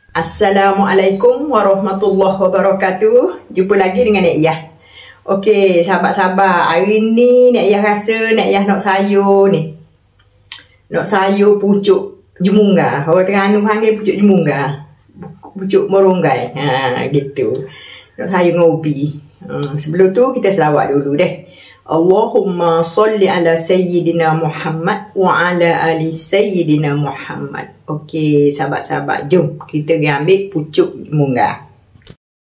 Assalamualaikum warahmatullahi wabarakatuh. Jumpa lagi dengan Nek Yah. Okey, sahabat-sahabat, hari ni Nek Yah rasa Nek Yah nak sayur ni. Nak sayur pucuk jemunga. Orang Terengganu panggil pucuk jemunga. Pucuk meronggai. Gitu. Nak sayur dengan ubi. Sebelum tu kita selawat dulu deh. Allahumma salli ala sayyidina Muhammad wa ala ali sayyidina Muhammad. Okey, sahabat-sahabat, jom kita pergi ambil pucuk jemunga.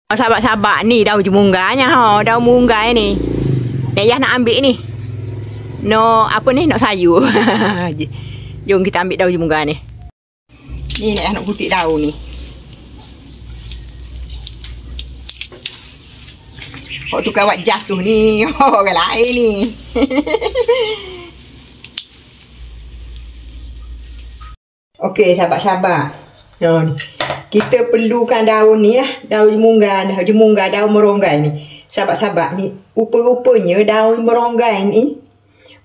Sahabat-sahabat, ni daun jemungganya ha, daun munggai ni. Nek Yah nak ambil ni. Nak sayur. Jom kita ambil daun jemunga ni. Ni Nek Yah nak putik daun ni. Hok tukar awak jatuh ni. Orang lain ni. Okey, sahabat-sahabat. Kita perlukan daun ni lah. Daun jemunga, daun meronggai ni. Sahabat-sahabat ni, rupa-rupanya daun meronggai ni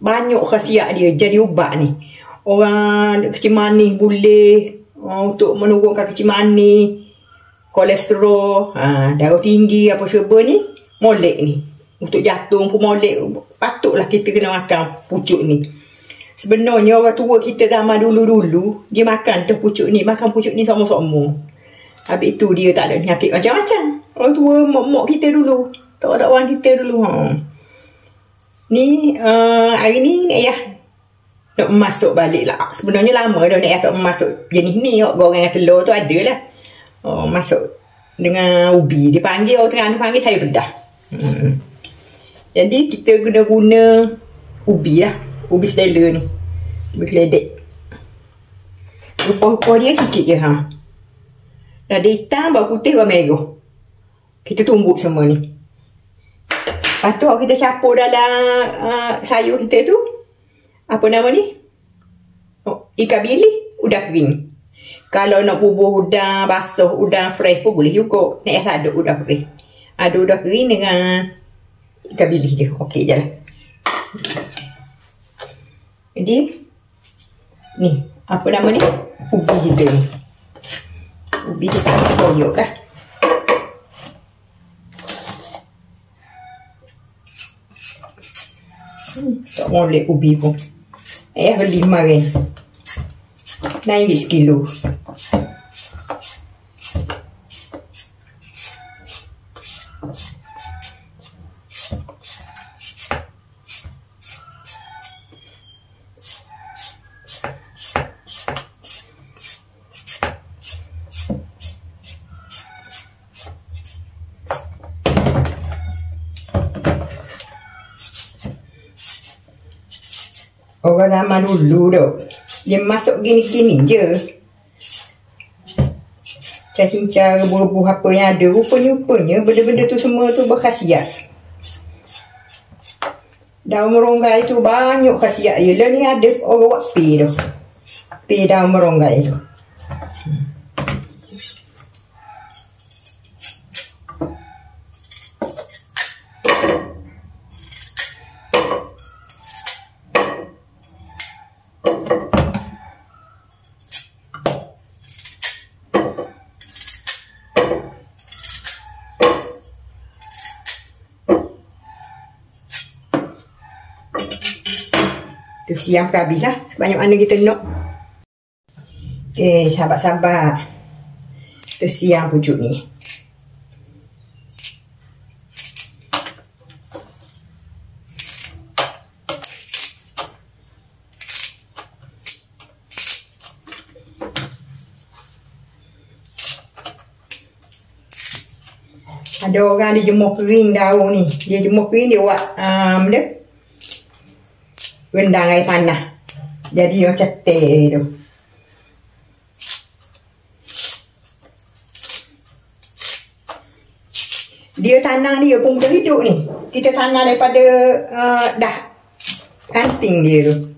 banyak khasiat dia jadi ubat ni. Orang kecil manis boleh untuk menurunkan kecil manis, kolesterol, darah tinggi apa serba ni. Molek ni. Untuk jantung pun molek. Patutlah kita kena makan pucuk ni. Sebenarnya orang tua kita zaman dulu-dulu, dia makan tu pucuk ni. Makan pucuk ni sama-sama. Habis tu dia tak ada penyakit macam-macam. Orang tua, mak kita dulu. Tak orang kita dulu. Ni, hari ni Nek Yah nak masuk balik lah. Sebenarnya lama dah Nek Yah tak masuk jenis ni. Goreng dengan telur tu ada lah. Masuk dengan ubi. Dia panggil, orang Terengganu panggil sayur bedah. Jadi kita guna ubi lah. Ubi stella ni. Ubi keledek. Rupa-rupa dia sikit je ha. Ada hitam, bawang putih, bawang merah. Kita tumbuk semua ni. Lepas tu kita campur dalam sayur kita tu. Apa nama ni? Ikan bilis, udang kering. Kalau nak bubuh udang basah, udang fresh pun boleh juga. Nek Yah tak ada udang fresh. Ada udang kering dengan ikan bilis je. Okey je lah. Jadi, ni. Apa nama ni? Ubi kita ni. Ubi kita koyok lah. Tak molek ubi pun. Beli kemarin. RM9 sekilo. Orang zaman dulu tu, dia masuk gini-gini je. Cincang, rebuh-rebuh apa yang ada. Rupanya benda-benda tu semua tu berkhasiat. Daun meronggai tu banyak khasiat dia. Lah ni ada orang buat pi tu. Pi daun meronggai tu. Kita siamkan habis lah. Sebanyak mana kita nak. Okey, sahabat-sahabat. Kita siam pucuk ni. Ada orang dia jemur kering daun ni. Dia jemur kering, dia buat benda rendang air panas. Jadi macam teh tu. Dia tanah dia pun betul hidup ni. Kita tanah daripada dah ranting dia tu.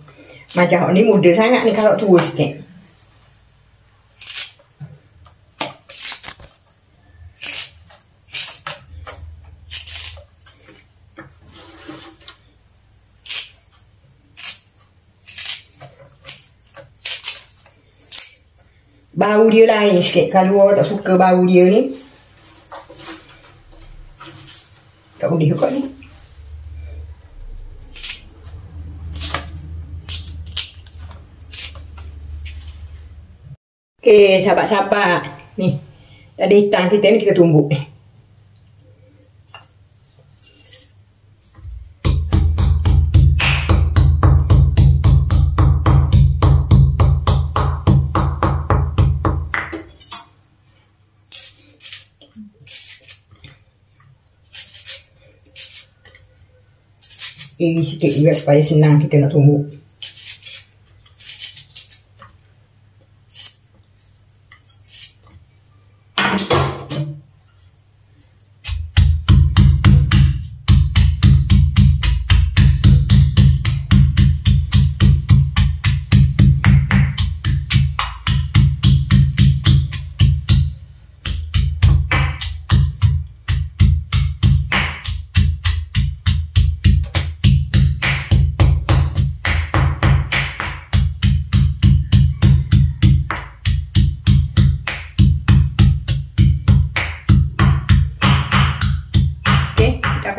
Macam ni muda sangat ni kalau tua sikit. bau dia lain sikit. Kalau awak tak suka bau dia ni, tak boleh kot ni. Okey, sahabat-sahabat. Ni, dah ada hitam kita ni, kita tumbuk ni. Sikit juga supaya senang kita nak tumbuk.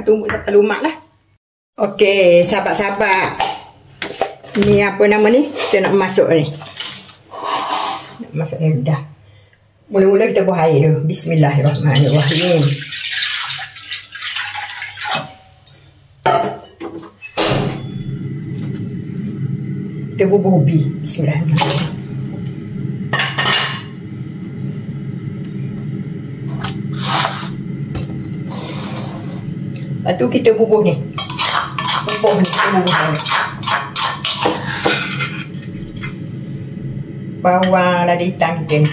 Tunggu sampai lumat lah. Okey, sahabat-sahabat. Ni apa nama ni? Kita nak masuk ni. Nak masuk ni dah. Mula-mula kita buang air dulu. Bismillahirrahmanirrahim. Kita bubuh ubi. Bismillahirrahmanirrahim. Lepas tu kita bubuh ni. Bubuh ni. Bawang lada hitam kita ni.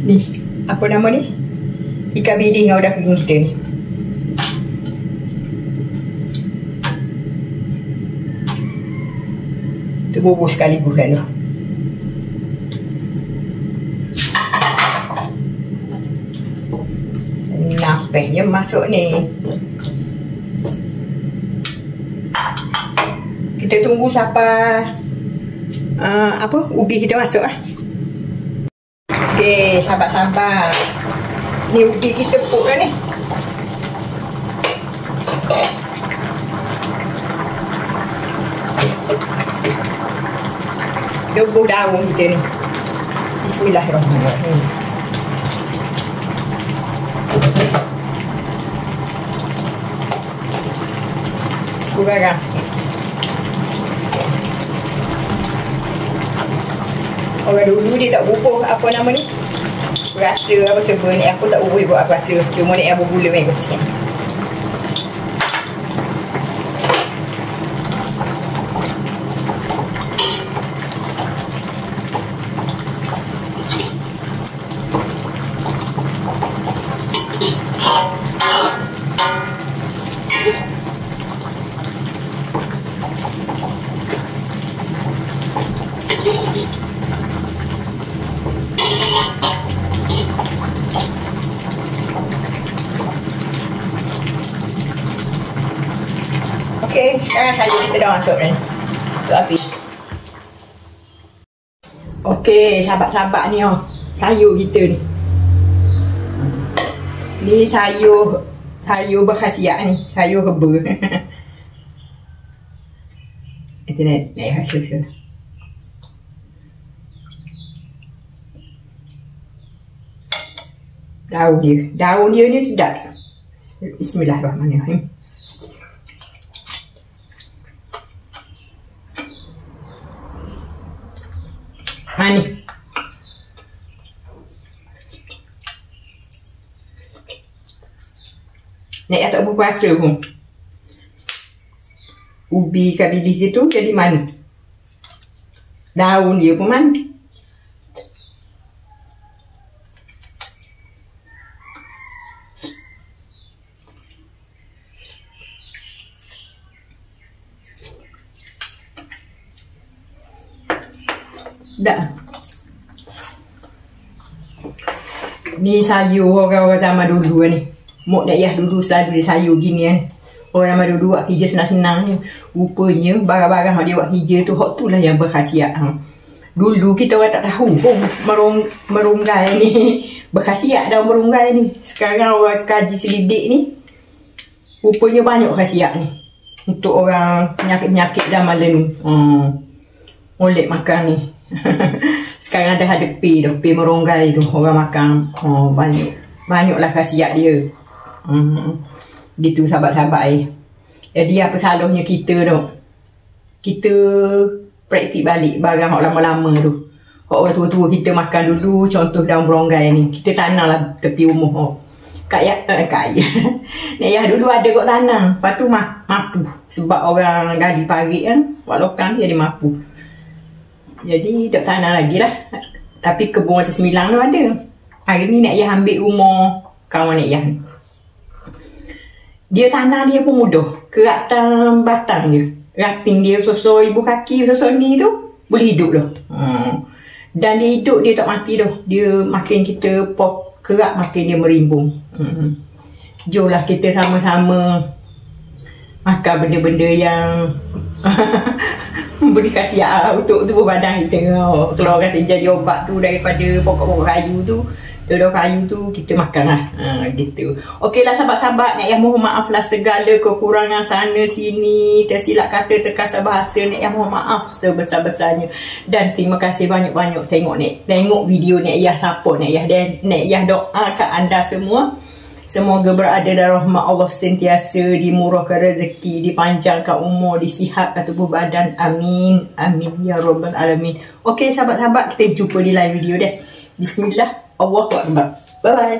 Ni, apa nama ni? Ikan bilis dengan udang kering kita ni. Kita bubuh sekaligus lalu. Napasnya masuk ni. Kita tunggu sampai ubi kita masuk lah. Okey, sahabat-sahabat. Ni ubi kita puk kan ni. Kita bubuh daun kita ni. Bismillahirrahmanirrahim. Aku garam sikit. Orang dulu dia tak bubuh apa nama ni, rasa apa sebab ni. Aku tak bubuh buat apa rasa. Cuma ni yang bergula mega sikit. Okey, sekarang sayur kita dah masuk ni. Untuk api. Okey, sahabat-sahabat ni sayur kita ni. Ni sayur berkhasiat ni, sayur herba. Kita naik hasil. Daun dia ni sedap. Bismillahirrahmanirrahim. Ni. Nek tak berpuasa pun. Ubi kabilis dia tu jadi mana? Daun dia pun mana? Dah. Ni sayur orang-orang zaman dulu ni. Mak nak ayah dulu selalu dia sayur gini kan. Orang zaman dulu buat kerja senang-senang je. Rupanya barang-barang yang dia buat kerja tu, hak tu lah yang berkhasiat. Dulu kita orang tak tahu pun merunggai ni berkhasiat dah merunggai ni. Sekarang orang kaji selidik ni, rupanya banyak khasiat ni. Untuk orang penyakit-penyakit zaman ni. Molek makan ni. Sekarang dah ada pay meronggai tu orang makan. Banyaklah khasiat dia. Gitu sahabat-sahabat Jadi apa salahnya kita tu, kita praktik balik barang hak lama-lama tu. Hak orang tua-tua kita makan dulu. Contoh daun beronggai ni, kita tanamlah tepi rumah. Kak Nek Yah dulu ada kot tanam. Lepas tu mapu. Sebab orang gali parit kan, buat lokang dia mapu. Jadi dok tanam lagi lah. Tapi kebun atas 9 tu ada. Hari ni Nek Yah ambil rumah kawan Nek Yah. Dia tanam dia pun mudah. Kerak batang je. Rating dia sosok ibu kaki sosok ni tu boleh hidup dah. Dan dia hidup, dia tak mati dah. Dia makin kita pop kerak, makin dia merimbung. Jomlah kita sama-sama makan benda-benda yang memberi khasiat untuk tubuh badan kita. Kalau kata jadi obat tu daripada pokok-pokok kayu tu, daun kayu tu kita makan lah. Gitu. Okeylah sahabat-sahabat, Nek Yah mohon maaf lah segala kekurangan sana sini, tersilap kata, terkasar bahasa. Nek Yah mohon maaf sebesar-besarnya. Dan terima kasih banyak-banyak tengok video Nek Yah, support Nek Yah. Dan Nek Yah doakan anda semua semoga berada dalam rahmat Allah sentiasa, dimurahkan rezeki, dipanjangkan umur, disihatkan tubuh badan. Amin. Amin ya rabbal alamin. Okey sahabat-sahabat, kita jumpa di live video deh. Bismillah. Allahu Akbar. Bye bye.